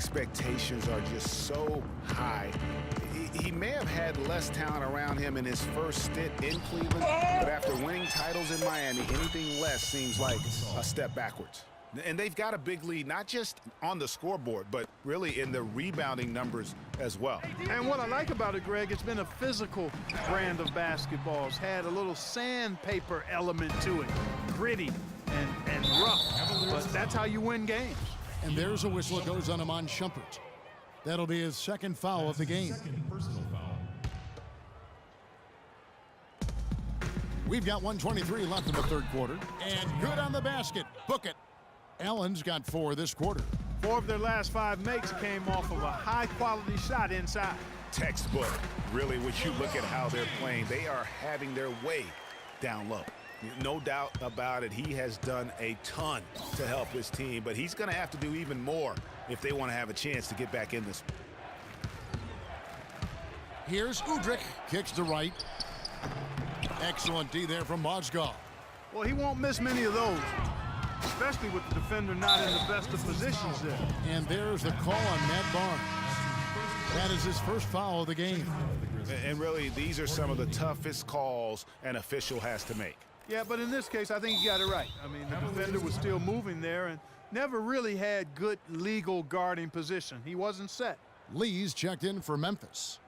expectations are just so high. He may have had less talent around him in his first stint in Cleveland, but after winning titles in Miami, anything less seems like a step backwards. And they've got a big lead, not just on the scoreboard, but really in the rebounding numbers as well. And what I like about it, Greg, it's been a physical brand of basketball. It's had a little sandpaper element to it, gritty and rough, but that's how you win games. And there's a whistle that goes on Iman Shumpert. That'll be his second foul of the game. We've got 1:23 left in the third quarter. And good on the basket. Book it. Allen's got 4 this quarter. 4 of their last 5 makes came off of a high-quality shot inside. Textbook. Really, when you look at how they're playing, they are having their way down low. No doubt about it, he has done a ton to help his team, but he's going to have to do even more if they want to have a chance to get back in this. Here's Udrich. Kicks to right. Excellent D there from Mozgov. Well, he won't miss many of those, especially with the defender not in the best of positions there. And there's the call on Matt Barnes. That is his first foul of the game. And really, these are some of the toughest calls an official has to make. Yeah, but in this case, I think he got it right. I mean, the defender was still moving there and never really had good legal guarding position. He wasn't set. Lee's checked in for Memphis.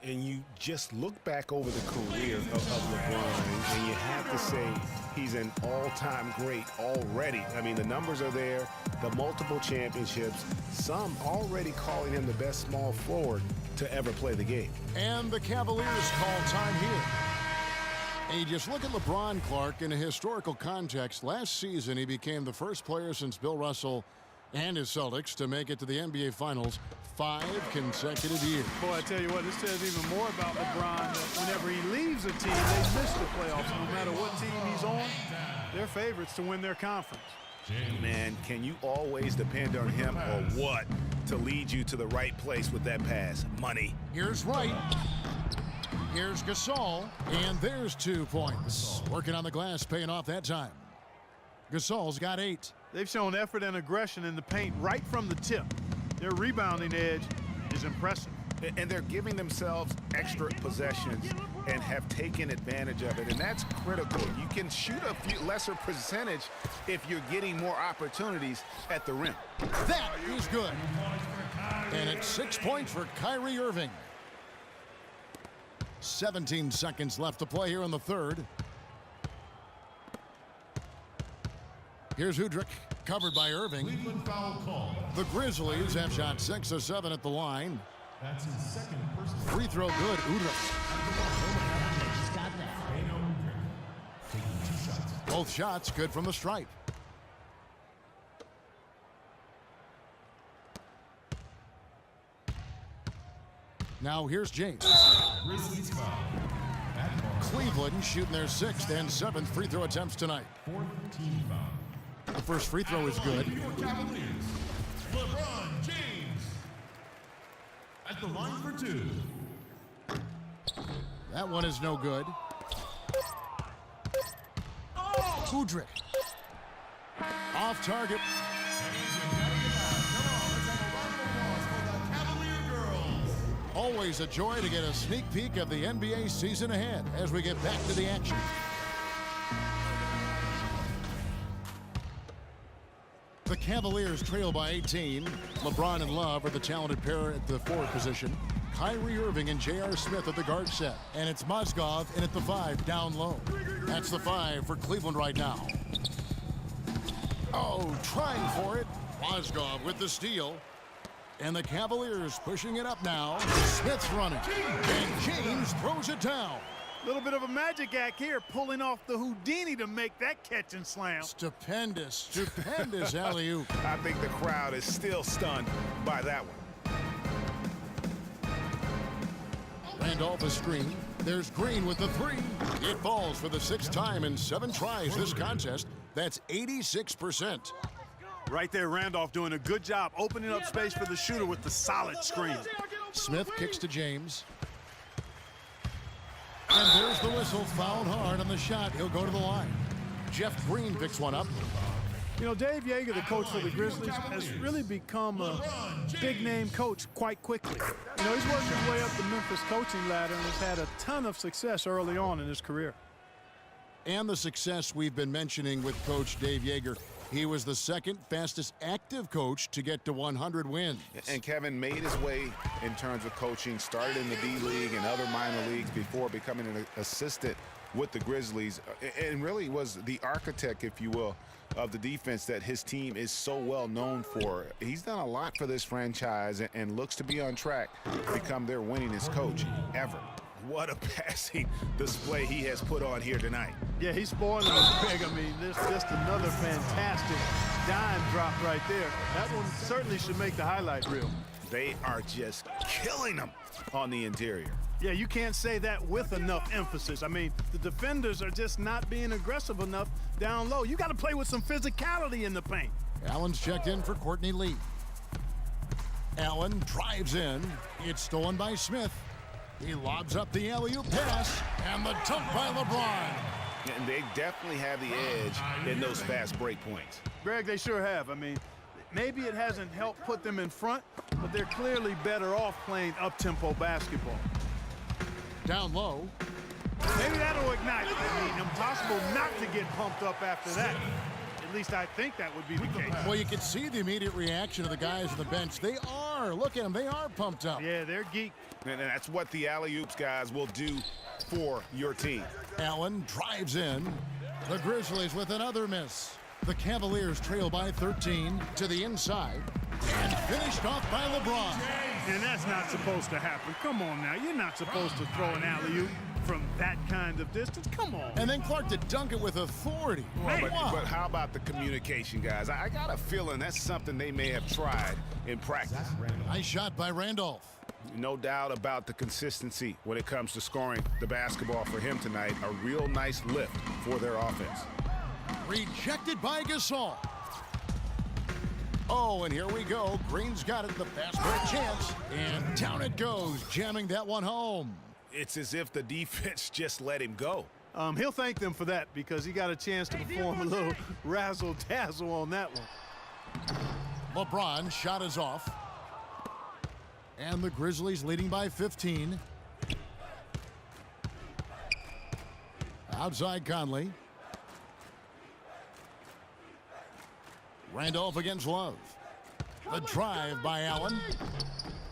And you just look back over the career of LeBron, and you have to say he's an all-time great already. I mean, the numbers are there, the multiple championships, some already calling him the best small forward to ever play the game. And the Cavaliers call time here. And you just look at LeBron, Clark, in a historical context. Last season, he became the first player since Bill Russell and his Celtics to make it to the NBA Finals 5 consecutive years. Boy, I tell you what, this says even more about LeBron, that whenever he leaves a team, they miss the playoffs. No matter what team he's on, they're favorites to win their conference. Man, can you always depend on him or what to lead you to the right place with that pass? Money. Here's Wright. Here's Gasol. And there's 2 points. Working on the glass, paying off that time. Gasol's got 8. They've shown effort and aggression in the paint right from the tip. Their rebounding edge is impressive. And they're giving themselves extra possessions and have taken advantage of it. And that's critical. You can shoot a few lesser percentage if you're getting more opportunities at the rim. That is good. And it's 6 points for Kyrie Irving. 17 seconds left to play here in the third. Here's Udrich, covered by Irving. The Grizzlies have shot 6 of 7 at the line. That's his second personal Free throw good, Udrich. Both shots good from the stripe. Now here's James. Cleveland shooting their 6th and 7th free throw attempts tonight. The first free throw is good. Cavaliers, LeBron James at the line for 2. That one is no good. Udrich. Off target. Always a joy to get a sneak peek of the NBA season ahead as we get back to the action. The Cavaliers trail by 18. LeBron and Love are the talented pair at the forward position. Kyrie Irving and J.R. Smith at the guard set. And it's Mozgov in at the 5 down low. That's the 5 for Cleveland right now. Oh, trying for it. Mozgov with the steal. And the Cavaliers pushing it up now. Smith's running. And James throws it down. A little bit of a magic act here, pulling off the Houdini to make that catch and slam. Stupendous alley-oop. I think the crowd is still stunned by that one. Randolph a screen. There's Green with the 3. It falls for the 6th time in 7 tries this contest. That's 86%. Right there, Randolph doing a good job opening up space for the shooter with the solid screen. Smith kicks to James. And there's the whistle, fouled hard on the shot. He'll go to the line. Jeff Green picks one up. You know, Dave Yeager, the coach for the Grizzlies, has really become a big-name coach quite quickly. You know, he's worked his way up the Memphis coaching ladder and has had a ton of success early on in his career. And the success we've been mentioning with Coach Dave Yeager. He was the second fastest active coach to get to 100 wins. And Kevin made his way in terms of coaching, started in the D-League and other minor leagues before becoming an assistant with the Grizzlies, and really was the architect, if you will, of the defense that his team is so well known for. He's done a lot for this franchise and looks to be on track to become their winningest coach ever. What a passing display he has put on here tonight. Yeah, he's spoiling us big. I mean, this just another fantastic dime drop right there. That one certainly should make the highlight reel. They are just killing them on the interior. Yeah, you can't say that with enough emphasis. I mean, the defenders are just not being aggressive enough down low. You got to play with some physicality in the paint. Allen's checked in for Courtney Lee. Allen drives in. It's stolen by Smith. He lobs up the alley-oop pass, and the dunk by LeBron. And they definitely have the edge in those fast break points. Greg, they sure have. I mean, maybe it hasn't helped put them in front, but they're clearly better off playing up-tempo basketball. Down low. Maybe that'll ignite. I mean, impossible not to get pumped up after that. At least I think that would be the case. Well, you can see the immediate reaction of the guys on the bench. They are. Look at them. They are pumped up. Yeah, they're geeked. And that's what the alley-oops guys will do for your team. Allen drives in. The Grizzlies with another miss. The Cavaliers trail by 13 to the inside. And finished off by LeBron. And that's not supposed to happen. Come on now. You're not supposed to throw an alley-oop from that kind of distance. Come on. And then Clark to dunk it with authority. But how about the communication, guys? I got a feeling that's something they may have tried in practice. Nice shot by Randolph. No doubt about the consistency when it comes to scoring the basketball for him tonight. A real nice lift for their offense. Rejected by Gasol. Oh, and here we go. Green's got it, the fast break chance. And down it goes, jamming that one home. It's as if the defense just let him go. He'll thank them for that because he got a chance to perform a little razzle-dazzle on that one. LeBron shot is off. And the Grizzlies leading by 15. Outside Conley. Randolph against Love. The drive by Allen.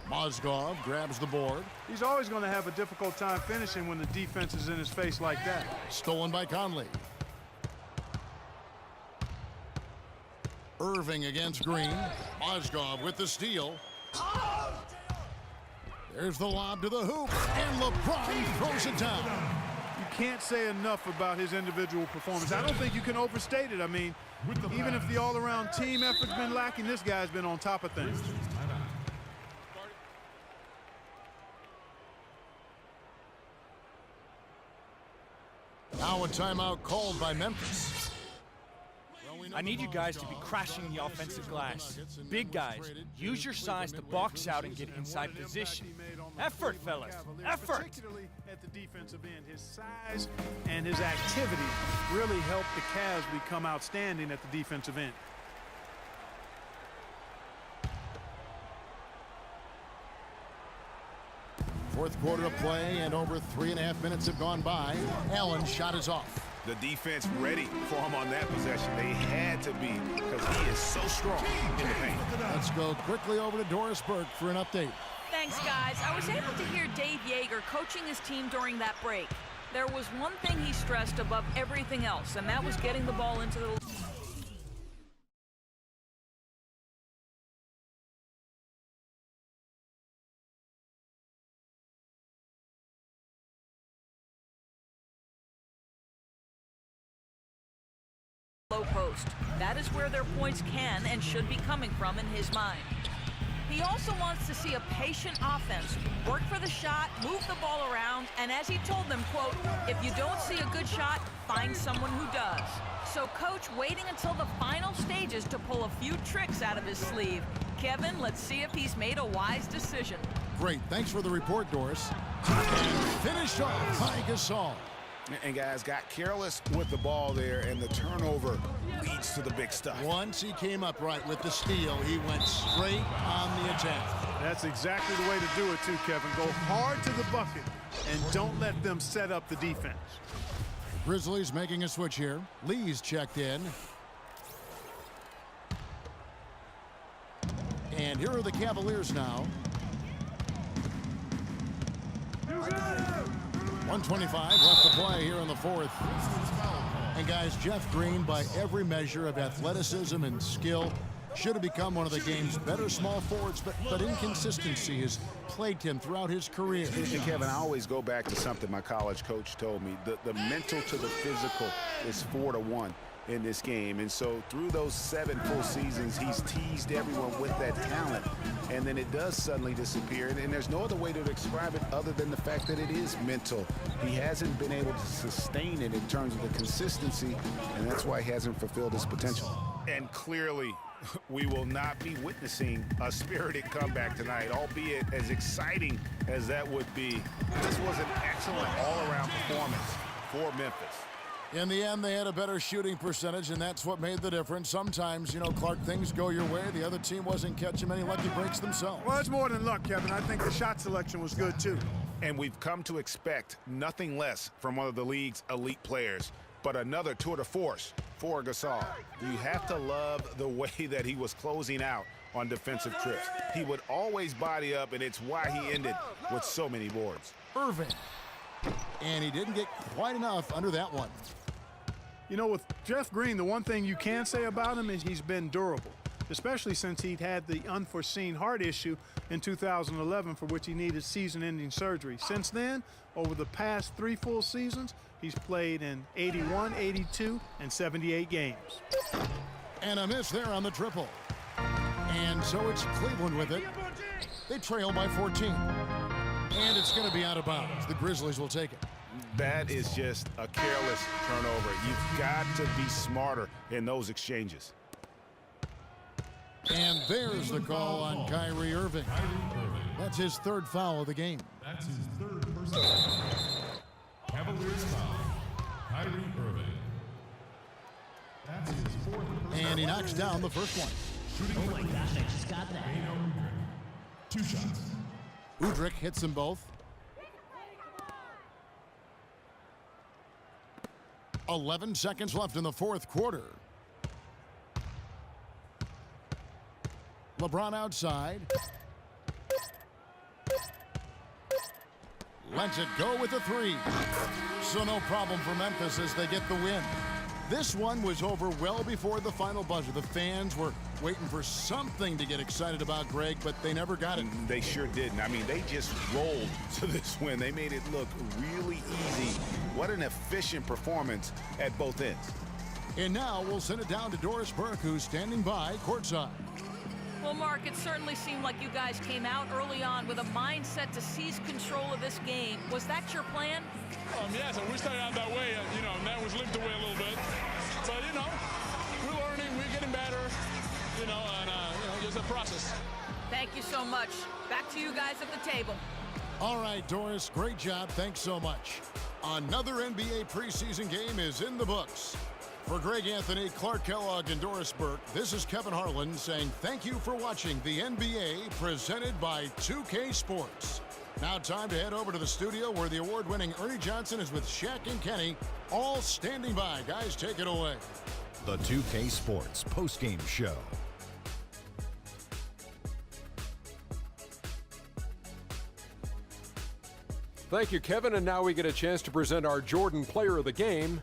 Mozgov grabs the board. He's always going to have a difficult time finishing when the defense is in his face like that. Stolen by Conley. Irving against Green. Mozgov with the steal. There's the lob to the hoop, and LeBron throws it down. You can't say enough about his individual performance. I don't think you can overstate it. I mean, even if the all-around team effort's been lacking, this guy's been on top of things. Now a timeout called by Memphis. I need you guys to be crashing the offensive glass. Big guys, use your size to box out and get inside position. Effort, fellas, effort! Particularly at the defensive end, his size and his activity really helped the Cavs become outstanding at the defensive end. Fourth quarter of play, and over 3.5 minutes have gone by. Allen's shot is off. The defense ready for him on that possession. They had to be because he is so strong in the paint. Let's go quickly over to Doris Burke for an update. Thanks, guys. I was able to hear Dave Yeager coaching his team during that break. There was one thing he stressed above everything else, and that was getting the ball into the... low post. That is where their points can and should be coming from in his mind. He also wants to see a patient offense, work for the shot, move the ball around, and as he told them, quote, if you don't see a good shot, find someone who does. So Coach waiting until the final stages to pull a few tricks out of his sleeve. Kevin, let's see if he's made a wise decision. Great. Thanks for the report, Doris. And finished off by Gasol. And guys got careless with the ball there, and the turnover leads to the big stuff. Once he came up right with the steal, he went straight on the attack. That's exactly the way to do it too, Kevin. Go hard to the bucket and don't let them set up the defense. Grizzlies making a switch here. Lee's checked in. And here are the Cavaliers now. 125 left to play here in the fourth. And guys, Jeff Green, by every measure of athleticism and skill, should have become one of the game's better small forwards, but inconsistency has plagued him throughout his career. And Kevin, I always go back to something my college coach told me. The mental to the physical is 4-to-1 in this game. And so through those 7 full seasons, he's teased everyone with that talent. And then it does suddenly disappear. And there's no other way to describe it other than the fact that it is mental. He hasn't been able to sustain it in terms of the consistency, and that's why he hasn't fulfilled his potential. And clearly, we will not be witnessing a spirited comeback tonight, albeit as exciting as that would be. This was an excellent all-around performance for Memphis. In the end, they had a better shooting percentage, and that's what made the difference. Sometimes, you know, Clark, things go your way. The other team wasn't catching many lucky breaks themselves. Well, it's more than luck, Kevin. I think the shot selection was good, too. And we've come to expect nothing less from one of the league's elite players, but another tour de force for Gasol. You have to love the way that he was closing out on defensive trips. He would always body up, and it's why he ended with so many boards. Irving. And he didn't get quite enough under that one. You know, with Jeff Green, the one thing you can say about him is he's been durable, especially since he'd had the unforeseen heart issue in 2011 for which he needed season-ending surgery. Since then, over the past 3 full seasons, he's played in 81, 82, and 78 games. And a miss there on the triple. And so it's Cleveland with it. They trail by 14. And it's going to be out of bounds. The Grizzlies will take it. That is just a careless turnover. You've got to be smarter in those exchanges. And there's the call on Kyrie Irving. That's his 3rd foul of the game. That's his 3rd personal foul. Cavaliers foul. Kyrie Irving. That's his 4th personal. And he knocks down the first one. Shooting oh my gosh, I just got that. 2 shots. Udrich hits them both. 11 seconds left in the 4th quarter. LeBron outside. Lets it go with a 3. So no problem for Memphis as they get the win. This one was over well before the final buzzer. The fans were waiting for something to get excited about, Greg, but they never got it. They sure didn't. I mean, they just rolled to this win. They made it look really easy. What an efficient performance at both ends. And now we'll send it down to Doris Burke, who's standing by courtside. Well, Mark, it certainly seemed like you guys came out early on with a mindset to seize control of this game. Was that your plan? Yes, and we started out that way. And that was limped away a little bit. But, we're learning, we're getting better, and, just a process. Thank you so much. Back to you guys at the table. All right, Doris, great job. Thanks so much. Another NBA preseason game is in the books. For Greg Anthony, Clark Kellogg, and Doris Burke, this is Kevin Harlan saying thank you for watching the NBA presented by 2K Sports. Now time to head over to the studio where the award-winning Ernie Johnson is with Shaq and Kenny, all standing by. Guys, take it away. The 2K Sports postgame show. Thank you, Kevin, and now we get a chance to present our Jordan Player of the Game,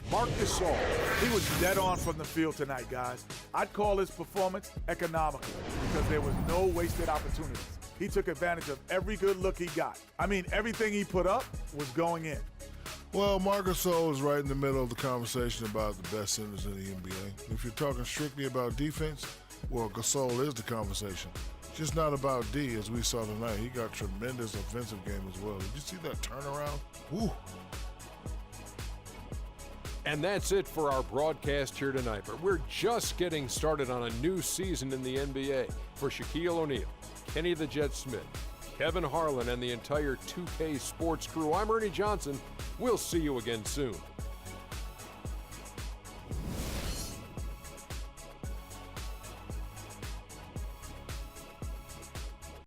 Marc Gasol. He was dead on from the field tonight, guys. I'd call his performance economical because there was no wasted opportunities. He took advantage of every good look he got. I mean, everything he put up was going in. Well, Marc Gasol is right in the middle of the conversation about the best centers in the NBA. If you're talking strictly about defense, well, Gasol is the conversation. Just not about D, as we saw tonight. He got tremendous offensive game as well. Did you see that turnaround? Woo! And that's it for our broadcast here tonight. But we're just getting started on a new season in the NBA. For Shaquille O'Neal, Kenny the Jet Smith, Kevin Harlan, and the entire 2K Sports crew, I'm Ernie Johnson. We'll see you again soon.